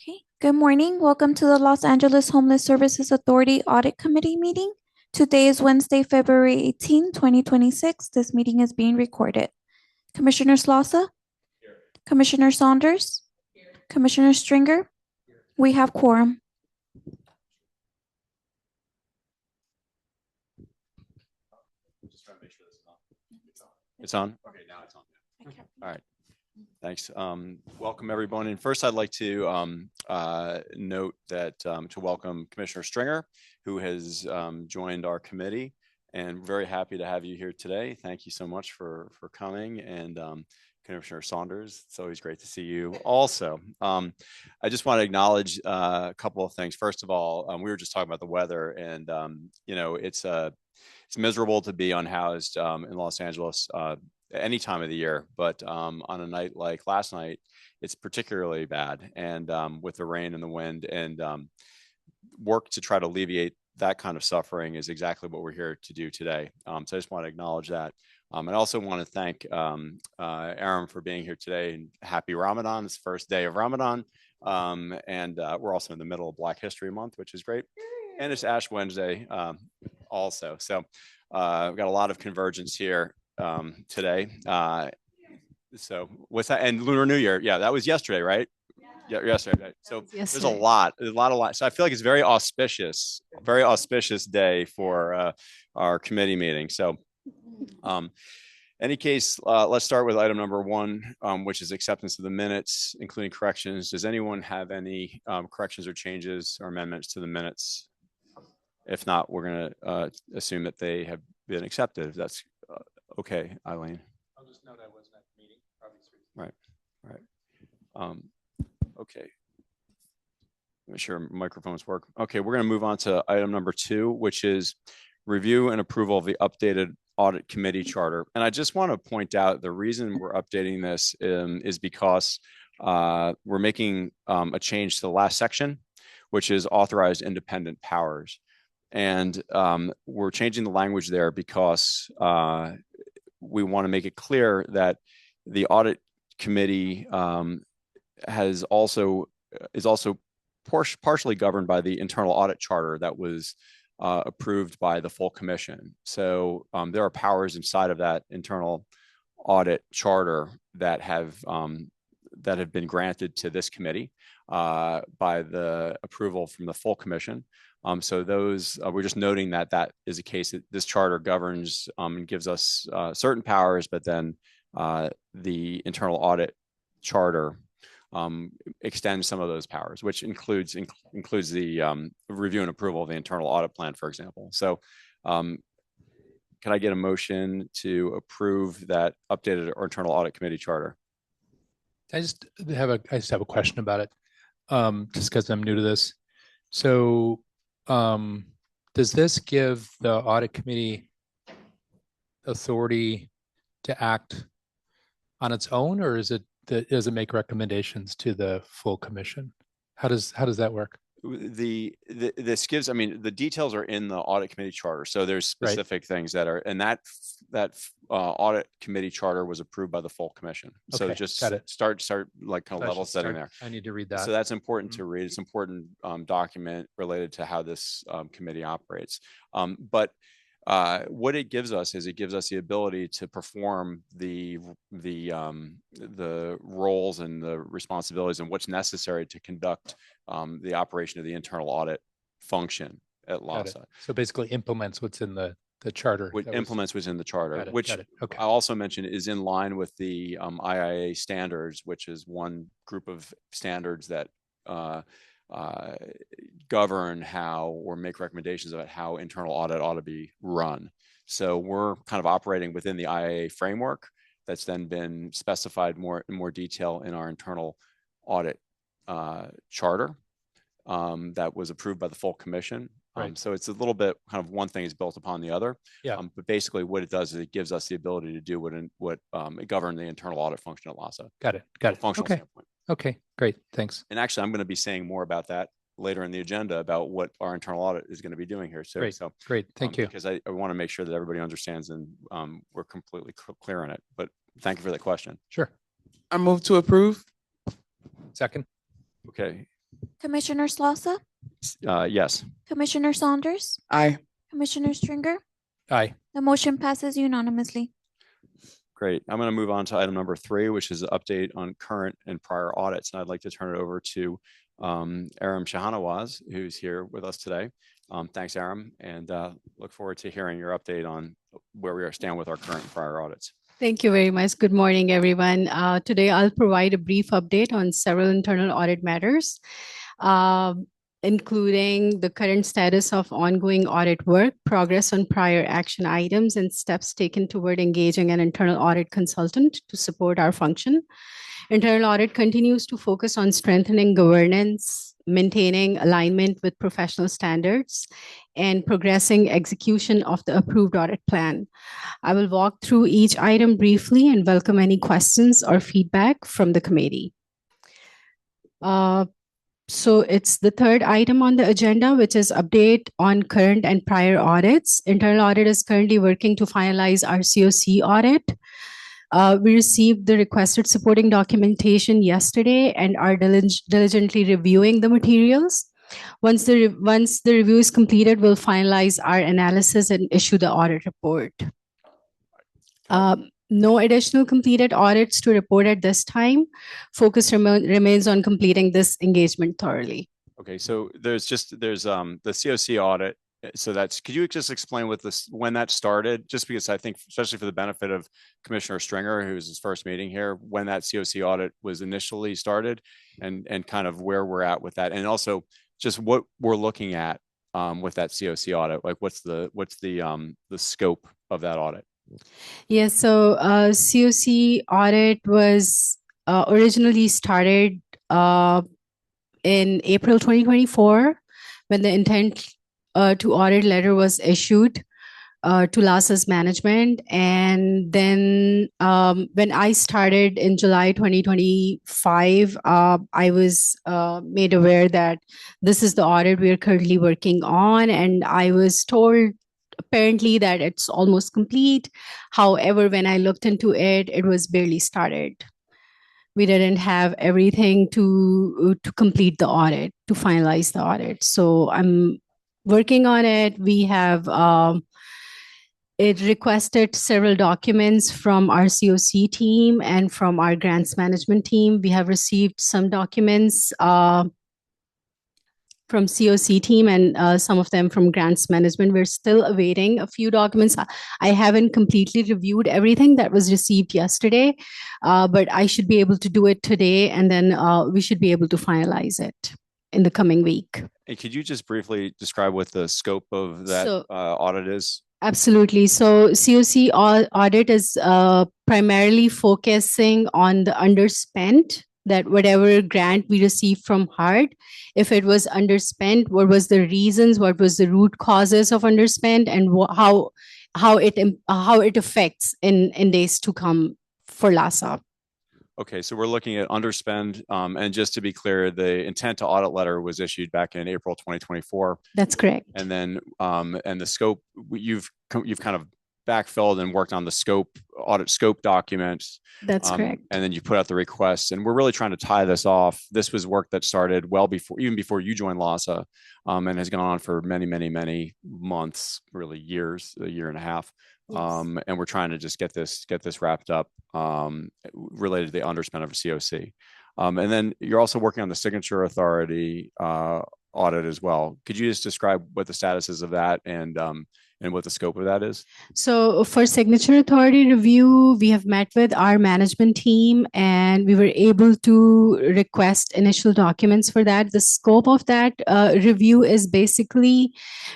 Okay, good morning. Welcome to the Los Angeles Homeless Services Authority Audit Committee meeting. Today is Wednesday, February 18, 2026. This meeting is being recorded. Commissioner Slausa? Here. Commissioner Saunders? Here. Commissioner Stringer? Here. We have quorum. Just trying to make sure this is on. It's on? Okay, now it's on. All right. Thanks. Welcome, everyone. And first, I'd like to note that to welcome Commissioner Stringer, who has joined our committee, and very happy to have you here today. Thank you so much for coming. And Commissioner Saunders, it's always great to see you also. I just want to acknowledge a couple of things. First of all, we were just talking about the weather, and it's miserable to be unhoused in Los Angeles any time of the year, but on a night like last night, it's particularly bad. And with the rain and the wind, and work to try to alleviate that kind of suffering is exactly what we're here to do today. So I just want to acknowledge that. I also want to thank Aaron for being here today, and happy Ramadan. It's the first day of Ramadan. And we're also in the middle of Black History Month, which is great. And it's Ash Wednesday also. So we've got a lot of convergence here today. So what's that? And Lunar New Year. Yeah, that was yesterday, right? Yeah, yesterday. So there's a lot. So I feel like it's very auspicious day for our committee meeting. So any case, let's start with item number one, which is acceptance of the minutes, including corrections. Does anyone have any corrections or changes or amendments to the minutes? If not, we're going to assume that they have been accepted. That's okay, Eileen. I'll just note I wasn't at the meeting for obvious reasons. Right. Okay. Make sure microphones work. Okay, we're going to move on to item number 2, which is review and approval of the updated audit committee charter. And I just want to point out the reason we're updating this is because we're making a change to the last section, which is authorized independent powers. And we're changing the language there because we want to make it clear that the audit committee is also partially governed by the internal audit charter that was approved by the full commission. So there are powers inside of that internal audit charter that have been granted to this committee by the approval from the full commission. So those, we're just noting that that is a case that this charter governs and gives us certain powers, but then the internal audit charter extends some of those powers, which includes the review and approval of the internal audit plan, for example. So can I get a motion to approve that updated or internal audit committee charter? I just have a question about it, just because I'm new to this. So does this give the audit committee authority to act on its own, or does it make recommendations to the full commission? How does that work? This gives, I mean, the details are in the audit committee charter. So there's specific things that are, and that audit committee charter was approved by the full commission. So Okay, just got it. start like kind of level setting there. I need to read that. So that's important to read. It's an important document related to how this committee operates. But what it gives us is it gives us the ability to perform the roles and the responsibilities and what's necessary to conduct the operation of the internal audit function at LAHSA. So basically implements what's in the charter. Implements what's in the charter, which okay. I also mentioned is in line with the IIA standards, which is one group of standards that govern how or make recommendations about how internal audit ought to be run. So we're kind of operating within the IIA framework that's then been specified in more detail in our internal audit charter that was approved by the full commission. Right. So it's a little bit kind of one thing is built upon the other. Yeah. But basically what it does is it gives us the ability to do what it govern the internal audit function at LAHSA. Got it. Functional standpoint. Okay, great. Thanks. And actually, I'm going to be saying more about that later in the agenda about what our internal audit is going to be doing here. So Great. Thank you. Because I want to make sure that everybody understands and we're completely clear on it. But thank you for that question. Sure. I move to approve. Second. Okay, Commissioner Slauson, yes. Commissioner Saunders, Aye. Commissioner Stringer. Aye. The motion passes unanimously. Great. I'm going to move on to item number 3, which is an update on current and prior audits. And I'd like to turn it over to Aram Shahanawaz, who's here with us today. Thanks, Aram, and look forward to hearing your update on where we stand with our current and prior audits. Thank you very much. Good morning, everyone. Today, I'll provide a brief update on several internal audit matters, including the current status of ongoing audit work, progress on prior action items, and steps taken toward engaging an internal audit consultant to support our function. Internal audit continues to focus on strengthening governance, maintaining alignment with professional standards, and progressing execution of the approved audit plan. I will walk through each item briefly and welcome any questions or feedback from the committee. So it's the third item on the agenda, which is update on current and prior audits. Internal audit is currently working to finalize our COC audit. We received the requested supporting documentation yesterday and are diligently reviewing the materials. Once the review is completed, we'll finalize our analysis and issue the audit report. No additional completed audits to report at this time. Focus remains on completing this engagement thoroughly. Okay, so there's the COC audit. So could you just explain when that started? Just because I think, especially for the benefit of Commissioner Stringer, who's his first meeting here, when that COC audit was initially started and kind of where we're at with that. And also just what we're looking at with that COC audit, like what's the scope of that audit? Yes, so COC audit was originally started in April 2024 when the intent to audit letter was issued to LASA's management. And then when I started in July 2025, I was made aware that this is the audit we are currently working on. And I was told apparently that it's almost complete. However, when I looked into it, it was barely started. We didn't have everything to complete the audit, to finalize the audit. So I'm working on it. We have it requested several documents from our COC team and from our grants management team. We have received some documents from COC team and some of them from grants management. We're still awaiting a few documents. I haven't completely reviewed everything that was received yesterday, but I should be able to do it today, and then we should be able to finalize it in the coming week. And could you just briefly describe what the scope of that audit is? Absolutely. So COC audit is primarily focusing on the underspent, that whatever grant we received from HUD, if it was underspent, what was the reasons, what was the root causes of underspent, and how it affects in days to come for LASA. Okay, so we're looking at underspend, and just to be clear, the intent to audit letter was issued back in April 2024. That's correct. And then, and the scope, you've kind of backfilled and worked on the audit scope documents. That's correct. And then you put out the requests, and we're really trying to tie this off. This was work that started even before you joined LASA, and has gone on for many, many, many months, really years, a year and a half. Yes. And we're trying to just get this wrapped up related to the underspend of COC. And then you're also working on the signature authority audit as well. Could you just describe what the status is of that and what the scope of that is? So for signature authority review, we have met with our management team and we were able to request initial documents for that. The scope of that review is basically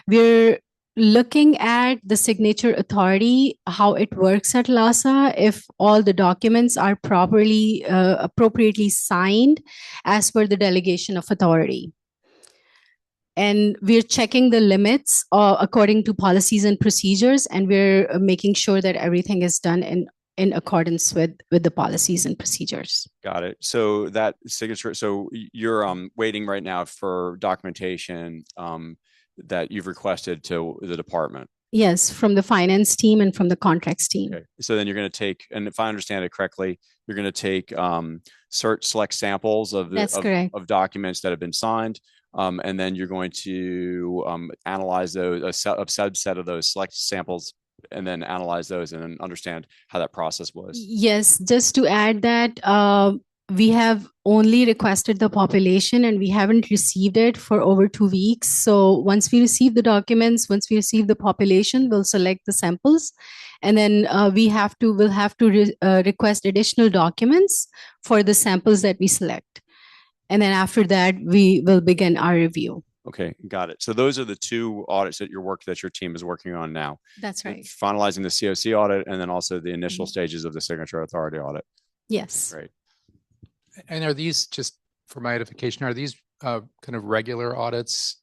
we're looking at the signature authority, how it works at LASA, if all the documents are properly, appropriately signed as per the delegation of authority. And we're checking the limits according to policies and procedures, and we're making sure that everything is done in accordance with the policies and procedures. Got it. So that signature, so you're waiting right now for documentation that you've requested to the department. Yes, from the finance team and from the contracts team. Okay, so then you're going to take, and if I understand it correctly, you're going to take select samples of That's correct. of documents that have been signed, and then you're going to analyze those a subset of those select samples, and then analyze those and then understand how that process was. Yes, just to add that we have only requested the population and we haven't received it for over 2 weeks. So once we receive the documents, once we receive the population, we'll select the samples, and then we'll have to request additional documents for the samples that we select. And then after that, we will begin our review. Okay, got it. So those are the two audits that your team is working on now. That's right. Finalizing the COC audit and then also the initial Mhm. stages of the signature authority audit. Yes. Great. And are these, just for my edification, are these kind of regular audits?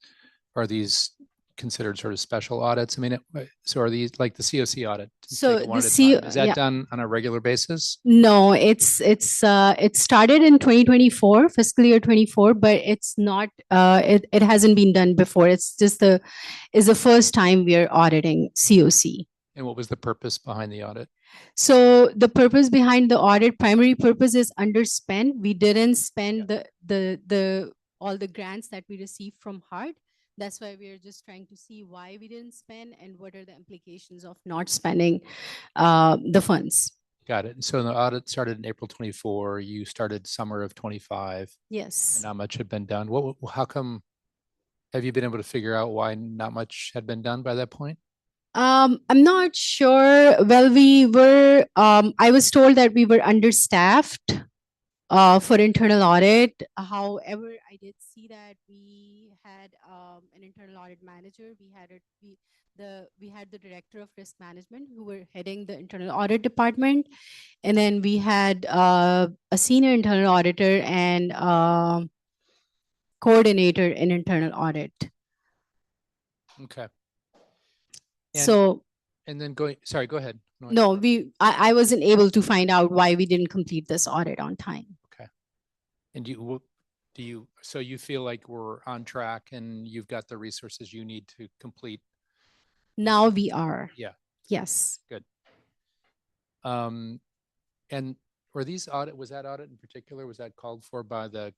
Are these considered sort of special audits? I mean, so are these like the COC audit? So Take it one the at a time. CO Is that yeah. done on a regular basis? No, it started in 2024, fiscal year 24, but it's not, it hasn't been done before. It's the first time we are auditing COC. And what was the purpose behind the audit? So the purpose behind the audit, primary purpose is underspend. We didn't spend the all the grants that we received from HUD. That's why we are just trying to see why we didn't spend and what are the implications of not spending the funds. Got it. And so the audit started in April 24. You started summer of 25. Yes. And not much had been done. How come, have you been able to figure out why not much had been done by that point? I'm not sure. Well, I was told that we were understaffed for internal audit. However, I did see that we had an internal audit manager. We had the director of risk management who were heading the internal audit department, and then we had a senior internal auditor and coordinator in internal audit. Okay. So and then go ahead. no, I wasn't able to find out why we didn't complete this audit on time. Okay. And so you feel like we're on track and you've got the resources you need to complete? Now we are. Yeah. Yes. Good. And was that audit in particular, was that called for by the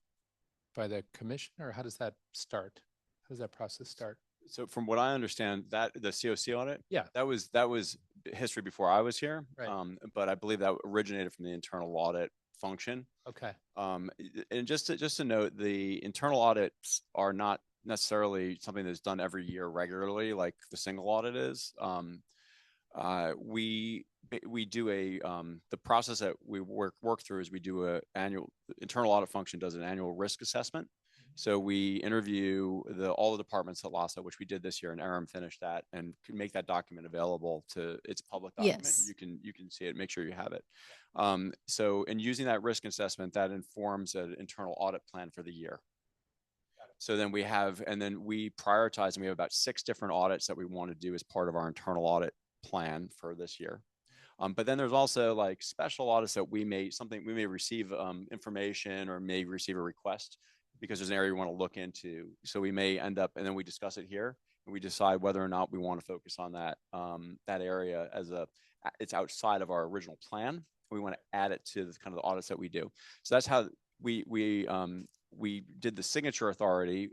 commission, or how does that start? How does that process start? So from what I understand, that the COC audit, Yeah. that was history before I was here. Right. But I believe that originated from the internal audit function. Okay. And just to note, the internal audits are not necessarily something that's done every year regularly, like the single audit is. We do the process that we work through is we do internal audit function does an annual risk assessment. So we interview all the departments at LASA, which we did this year, and Aram finished that and can make that document available to its public document. Yes. You can see it, make sure you have it. So in using that risk assessment, that informs an internal audit plan for the year. So then we prioritize, and we have about 6 different audits that we want to do as part of our internal audit plan for this year. But then there's also like special audits that we may receive information or may receive a request because there's an area we want to look into. So we may end up, and then we discuss it here and we decide whether or not we want to focus on that area it's outside of our original plan. We want to add it to the kind of the audits that we do. So that's how we did the signature authority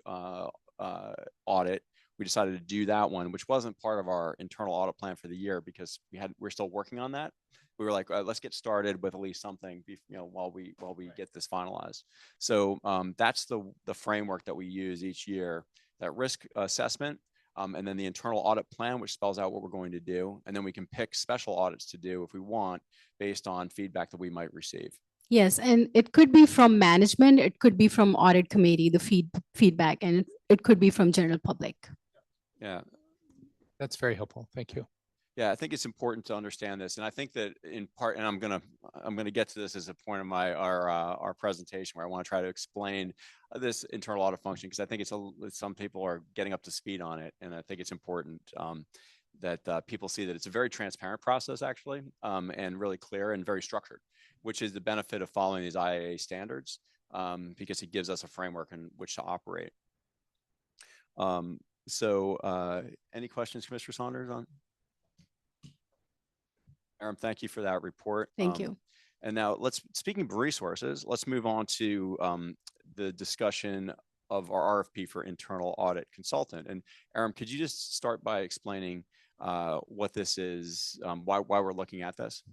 audit. We decided to do that one, which wasn't part of our internal audit plan for the year because we're still working on that. We were like, let's get started with at least something, while we get this finalized. So that's the framework that we use each year: that risk assessment, and then the internal audit plan, which spells out what we're going to do, and then we can pick special audits to do if we want, based on feedback that we might receive. Yes, and it could be from management, it could be from audit committee, the feedback, and it could be from general public. Yeah, that's very helpful. Thank you. Yeah, I think it's important to understand this, and I think that in part, and I'm gonna get to this as a point of our presentation where I want to try to explain this internal audit function, because I think some people are getting up to speed on it, and I think it's important that people see that it's a very transparent process actually, and really clear and very structured, which is the benefit of following these IAA standards, because it gives us a framework in which to operate. So any questions, Commissioner Saunders, on? Aram, thank you for that report. Thank you. And now speaking of resources, let's move on to the discussion of our RFP for internal audit consultant. And Aram, could you just start by explaining what this is, why we're looking at this?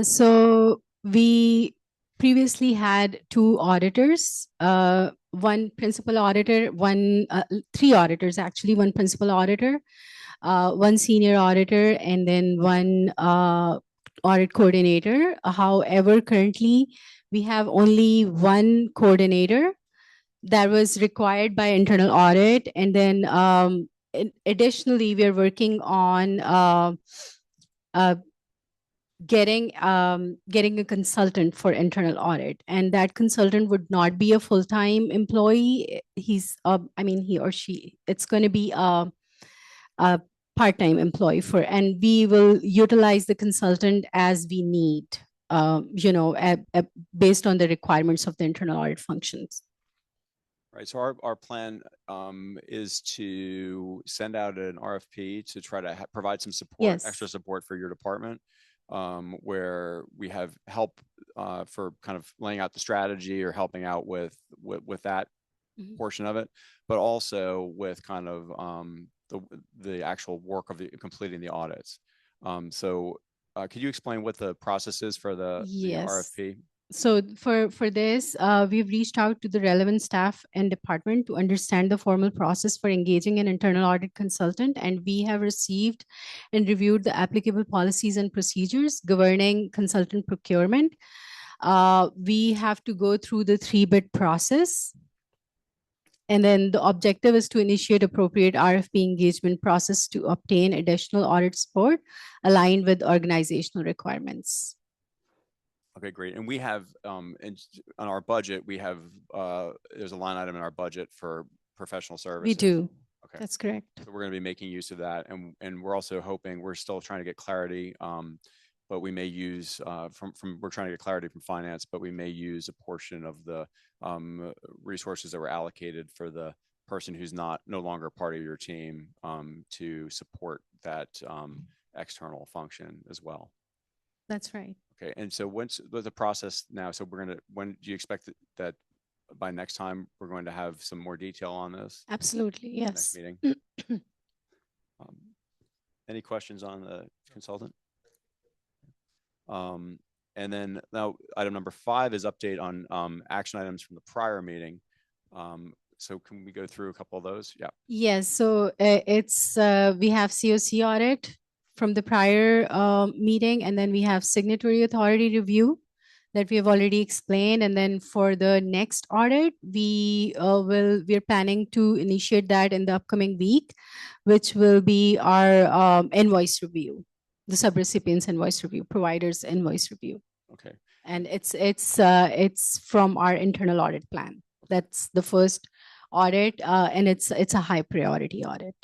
So we previously had two auditors, one principal auditor, three auditors actually, one principal auditor, one senior auditor, and then one audit coordinator. However, currently we have only one coordinator that was required by internal audit. And then additionally, we are working on getting a consultant for internal audit, and that consultant would not be a full-time employee. He or she, it's going to be a part-time employee and we will utilize the consultant as we need, based on the requirements of the internal audit functions. Right. So our plan is to send out an RFP to try to provide some support, Yes. extra support for your department, where we have help for kind of laying out the strategy or helping out with that portion of it, but also with kind of the actual work of completing the audits. So could you explain what the process is for the RFP? So for this, we've reached out to the relevant staff and department to understand the formal process for engaging an internal audit consultant, and we have received and reviewed the applicable policies and procedures governing consultant procurement. We have to go through the 3-bid process. And then the objective is to initiate appropriate RFP engagement process to obtain additional audit support aligned with organizational requirements. Okay, great. And we have, on our budget, we have, there's a line item in our budget for professional services. We do. Okay. That's correct. So we're going to be making use of that. And we're also hoping, we're still trying to get clarity, but we may use, we're trying to get clarity from finance, but we may use a portion of the resources that were allocated for the person who's no longer part of your team to support that external function as well. That's right. Okay, and so what's the process now? So when do you expect that by next time we're going to have some more detail on this? Absolutely, Next yes. meeting. Any questions on the consultant? And then now item number 5 is update on action items from the prior meeting. So can we go through a couple of those? Yeah. Yes, so we have COC audit from the prior meeting, and then we have signatory authority review that we have already explained. And then for the next audit, we're planning to initiate that in the upcoming week, which will be our invoice review, the subrecipients invoice review, providers invoice review. Okay. And it's from our internal audit plan. That's the first audit, and it's a high priority audit.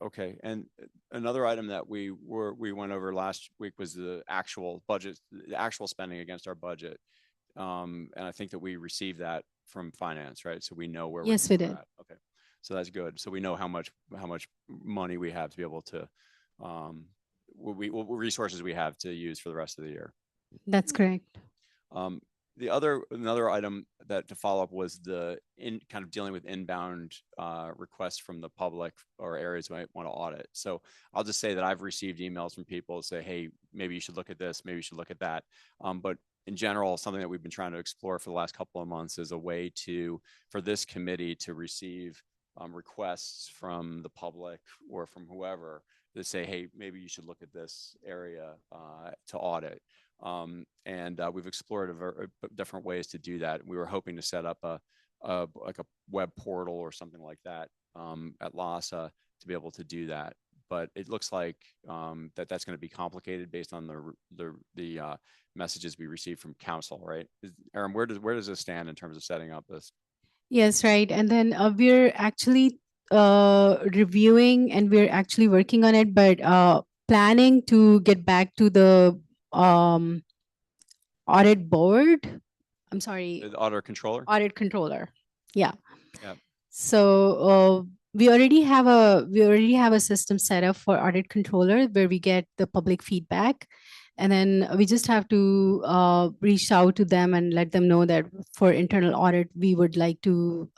Okay, and another item that we went over last week was the actual budget, the actual spending against our budget, and I think that we received that from finance, right? So we know where. Yes, we did. At. Okay, so that's good. So we know how much money we have to be able to, what resources we have to use for the rest of the year. That's correct. Another item to follow up was kind of dealing with inbound requests from the public or areas we might want to audit. So I'll just say that I've received emails from people say, hey, maybe you should look at this, maybe you should look at that. But in general, something that we've been trying to explore for the last couple of months is a way for this committee to receive requests from the public or from whoever to say, hey, maybe you should look at this area to audit. And we've explored different ways to do that. We were hoping to set up like a web portal or something like that at LASA to be able to do that. But it looks like that's going to be complicated based on the messages we received from council, right? Aram, where does this stand in terms of setting up this? Yes, right. And then we're actually reviewing and we're actually working on it, but planning to get back to the audit board. I'm sorry. The auditor controller? Audit controller. Yeah. Yeah. So we already have a system set up for audit controller where we get the public feedback, and then we just have to reach out to them and let them know that for internal audit we would like to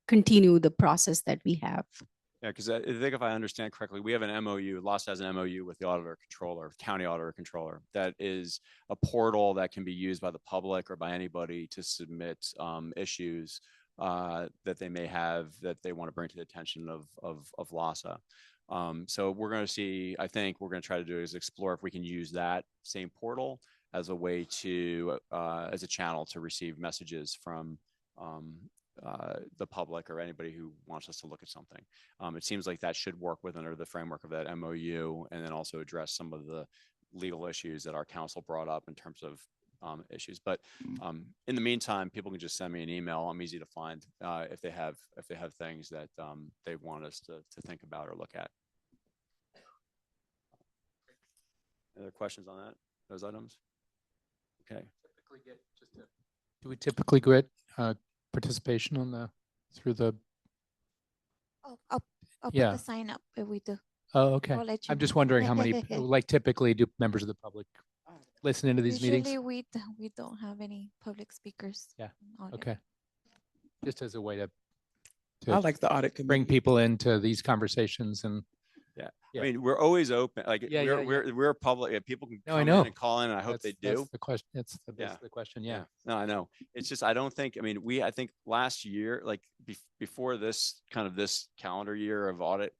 continue the process that we have. Yeah, because I think if I understand correctly, we have an MOU, Lost has an MOU with the auditor controller, county auditor controller, that is a portal that can be used by the public or by anybody to submit issues that they may have that they want to bring to the attention of LASA. So we're going to see, I think we're going to try to do is explore if we can use that same portal as a way to, as a channel to receive messages from the public or anybody who wants us to look at something. It seems like that should work within the framework of that MOU, and then also address some of the legal issues that our council brought up in terms of issues. But in the meantime, people can just send me an email. I'm easy to find if they have things that they want us to think about or look at. Any other questions on those items? Okay. Do we typically get participation on through the? Oh, I'll put Yeah. the sign up if we do. Oh, okay. I'll let you I'm just know. wondering how many, like typically do members of the public listen into these Usually meetings? we don't have any public speakers. Yeah. on it. Okay. Just as a way to I like the audit committee. bring people into these conversations and. Yeah. I mean, we're always open. Like Yeah, we're public. Yeah, people can No, I come know. in and call in, and I hope they do. That's the question. That's the Yeah. the question. Yeah. No, I know. It's just I don't think. I mean, I think last year, like before this kind of this calendar year of audit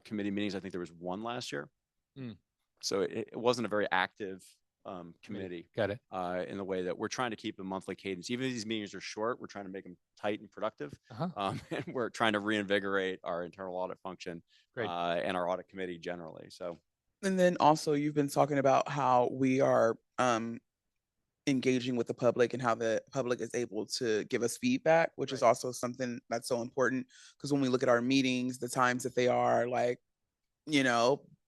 committee meetings, I think there was one last year. Mm. So it wasn't a very active committee. Got it. In the way that we're trying to keep a monthly cadence. Even if these meetings are short, we're trying to make them tight and productive. Uh-huh. And we're trying to reinvigorate our internal audit function Great. and our audit committee generally. So. And then also you've been talking about how we are engaging with the public and how the public is able to give us feedback, which is also something that's so important. Because when we look at our meetings, the times that they are like,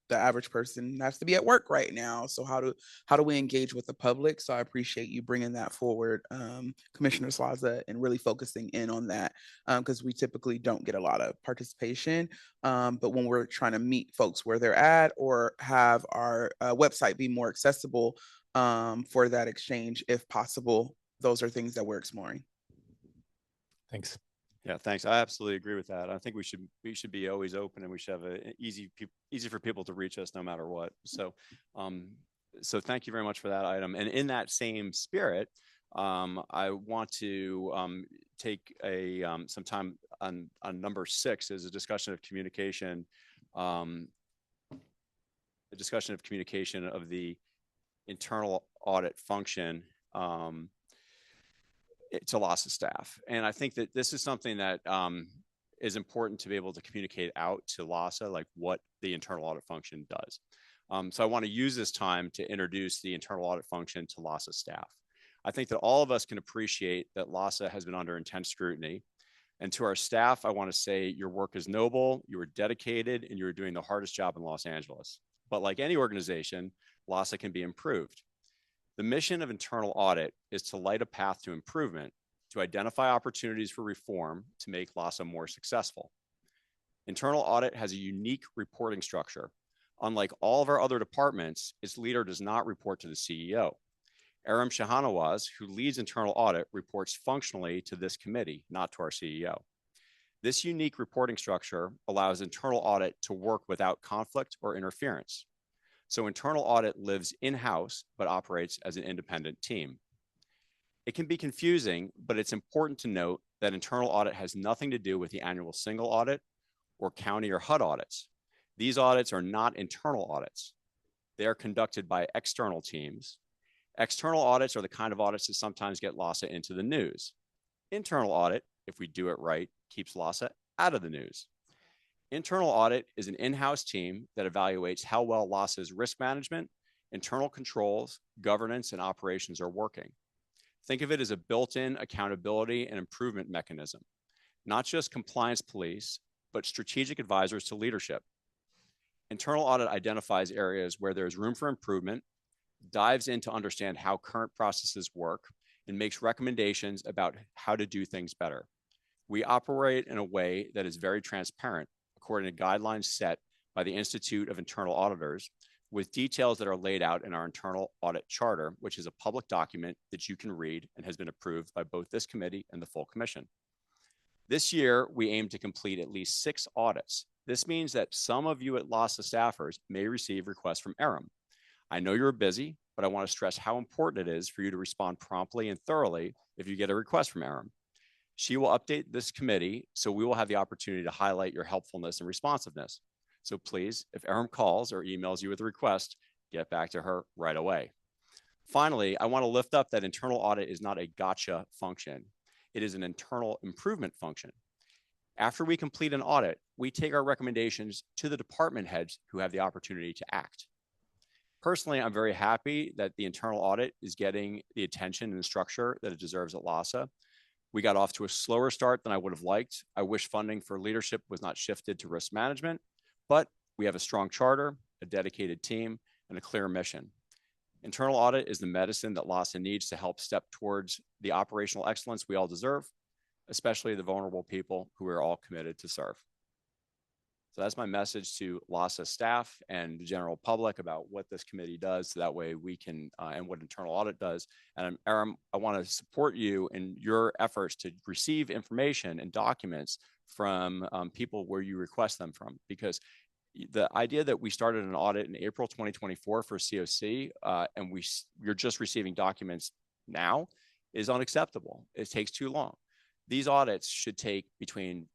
the average person has to be at work right now. So how do we engage with the public? So I appreciate you bringing that forward, Commissioner Slaza, and really focusing in on that, because we typically don't get a lot of participation. But when we're trying to meet folks where they're at or have our website be more accessible for that exchange, if possible, those are things that we're exploring. Thanks. Yeah, thanks. I absolutely agree with that. I think we should be always open, and we should have a easy for people to reach us no matter what. So, so thank you very much for that item. And in that same spirit, I want to take some time on number 6 is a discussion of communication. The discussion of communication of the internal audit function. To LASA staff. And I think that this is something that is important to be able to communicate out to LASA, like what the internal audit function does. So I want to use this time to introduce the internal audit function to LASA staff. I think that all of us can appreciate that LASA has been under intense scrutiny. And to our staff, I want to say your work is noble, you are dedicated, and you're doing the hardest job in Los Angeles. But like any organization, LASA can be improved. The mission of internal audit is to light a path to improvement, to identify opportunities for reform to make LASA more successful. Internal audit has a unique reporting structure. Unlike all of our other departments, its leader does not report to the CEO. Aram Shahanawaz, who leads internal audit, reports functionally to this committee, not to our CEO. This unique reporting structure allows internal audit to work without conflict or interference. So internal audit lives in-house, but operates as an independent team. It can be confusing, but it's important to note that internal audit has nothing to do with the annual single audit or county or HUD audits. These audits are not internal audits. They are conducted by external teams. External audits are the kind of audits that sometimes get LASA into the news. Internal audit, if we do it right, keeps LASA out of the news. Internal audit is an in-house team that evaluates how well LASA's risk management, internal controls, governance, and operations are working. Think of it as a built-in accountability and improvement mechanism, not just compliance police, but strategic advisors to leadership. Internal audit identifies areas where there's room for improvement, dives in to understand how current processes work, and makes recommendations about how to do things better. We operate in a way that is very transparent, according to guidelines set by the Institute of Internal Auditors, with details that are laid out in our internal audit charter, which is a public document that you can read and has been approved by both this committee and the full commission. This year, we aim to complete at least 6 audits. This means that some of you at LASA staffers may receive requests from ERM. I know you're busy, but I want to stress how important it is for you to respond promptly and thoroughly if you get a request from ERM. She will update this committee, so we will have the opportunity to highlight your helpfulness and responsiveness. So please, if ERM calls or emails you with a request, get back to her right away. Finally, I want to lift up that internal audit is not a gotcha function. It is an internal improvement function. After we complete an audit, we take our recommendations to the department heads who have the opportunity to act. Personally, I'm very happy that the internal audit is getting the attention and the structure that it deserves at LASA. We got off to a slower start than I would have liked. I wish funding for leadership was not shifted to risk management, but we have a strong charter, a dedicated team, and a clear mission. Internal audit is the medicine that LASA needs to help step towards the operational excellence we all deserve, especially the vulnerable people who we're all committed to serve. So that's my message to LASA staff and the general public about what this committee does, so that way we can, and what internal audit does. And Aram, I want to support you in your efforts to receive information and documents from people where you request them from, because the idea that we started an audit in April 2024 for COC and you're just receiving documents now is unacceptable. It takes too long. These audits should take between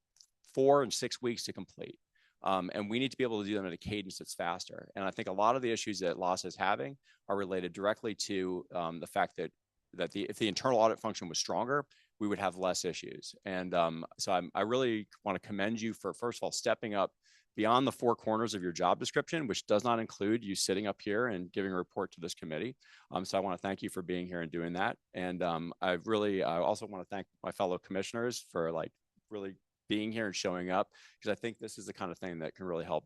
4 and 6 weeks to complete. And we need to be able to do them at a cadence that's faster. And I think a lot of the issues that LASA is having are related directly to the fact that if the internal audit function was stronger, we would have less issues. And so I really want to commend you for, first of all, stepping up beyond the 4 corners of your job description, which does not include you sitting up here and giving a report to this committee. So I want to thank you for being here and doing that. And I also want to thank my fellow commissioners for really being here and showing up, because I think this is the kind of thing that can really help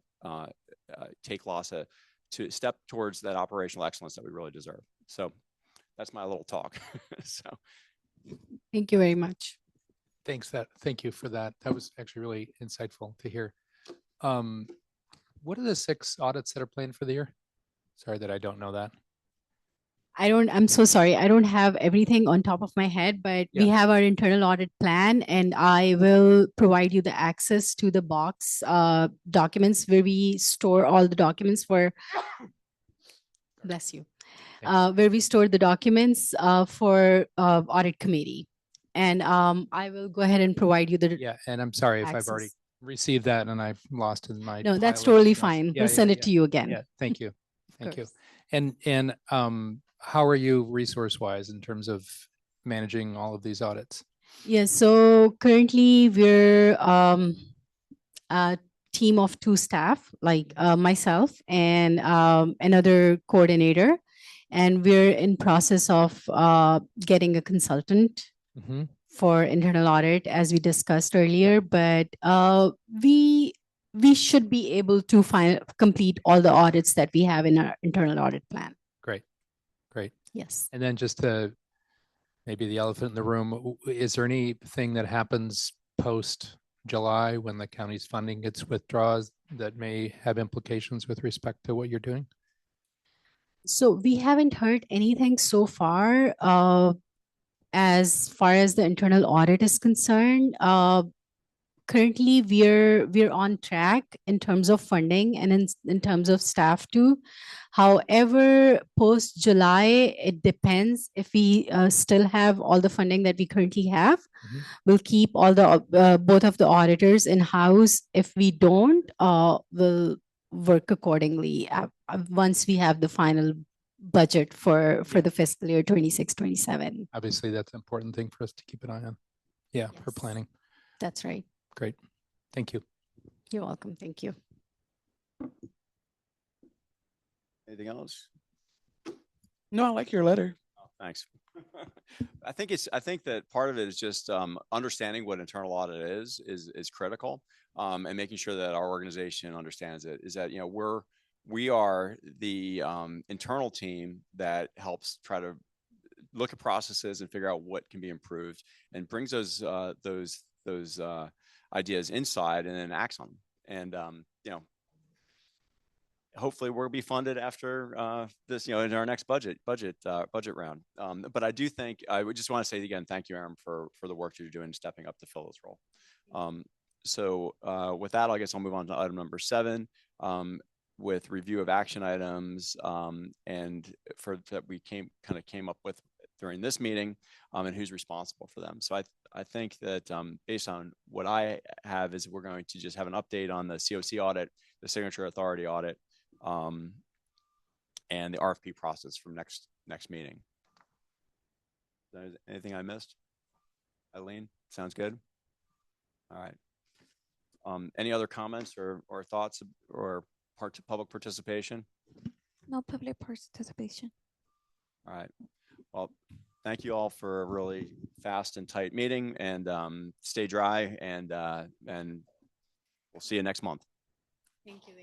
take LASA to step towards that operational excellence that we really deserve. So that's my little talk. So Thank you very much. Thank you for that. That was actually really insightful to hear. What are the 6 audits that are planned for the year? Sorry that I don't know that. I'm so sorry. I don't have everything on top of my head, but we have our internal audit plan, and I will provide you the access to the box documents where we store all the documents for, bless you, where we store the documents for audit committee. And I will go ahead and provide you the and I'm sorry if I've already access. received that and I've lost in my No, that's pile of totally emails. fine. We'll send it to you again. Yeah, thank you. Thank you. course. And how are you resource-wise in terms of managing all of these audits? Yes, so currently we're a team of 2 staff, like myself and another coordinator, and we're in process of getting a consultant Mhm. for internal audit, as we discussed earlier. But we should be able to complete all the audits that we have in our internal audit plan. Great. Yes. And then just to maybe the elephant in the room, is there anything that happens post July when the county's funding gets withdraws that may have implications with respect to what you're doing? So we haven't heard anything so far as the internal audit is concerned. Currently we're on track in terms of funding and in terms of staff too. However, post July, it depends if we still have all the funding that we currently have. Mhm. We'll keep all the both of the auditors in house. If we don't, we'll work accordingly once we have the final budget for the fiscal year 26-27. Obviously, that's an important thing for us to keep an eye on. Yeah, for Yes. planning. That's right. Great. Thank you. You're welcome. Thank you. anything else? No, I like your letter. Oh, thanks. I think that part of it is just understanding what internal audit is critical, and making sure that our organization understands it. Is that, you know, we are the internal team that helps try to look at processes and figure out what can be improved, and brings those those ideas inside and then acts on them. And you know, hopefully we'll be funded after this, you know, in our next budget round. But I do think I would just want to say again, thank you, Aaron, for the work you're doing, stepping up to fill this role. So with that, I guess I'll move on to item number 7. With review of action items and that we came up with during this meeting and who's responsible for them. So I think that based on what I have is we're going to just have an update on the COC audit, the signature authority audit, and the RFP process from next meeting. Anything I missed? Eileen, sounds good. All right. Any other comments or thoughts or public participation? No public participation. All right. Well, thank you all for a really fast and tight meeting, and stay dry, and we'll see you next month. Thank you.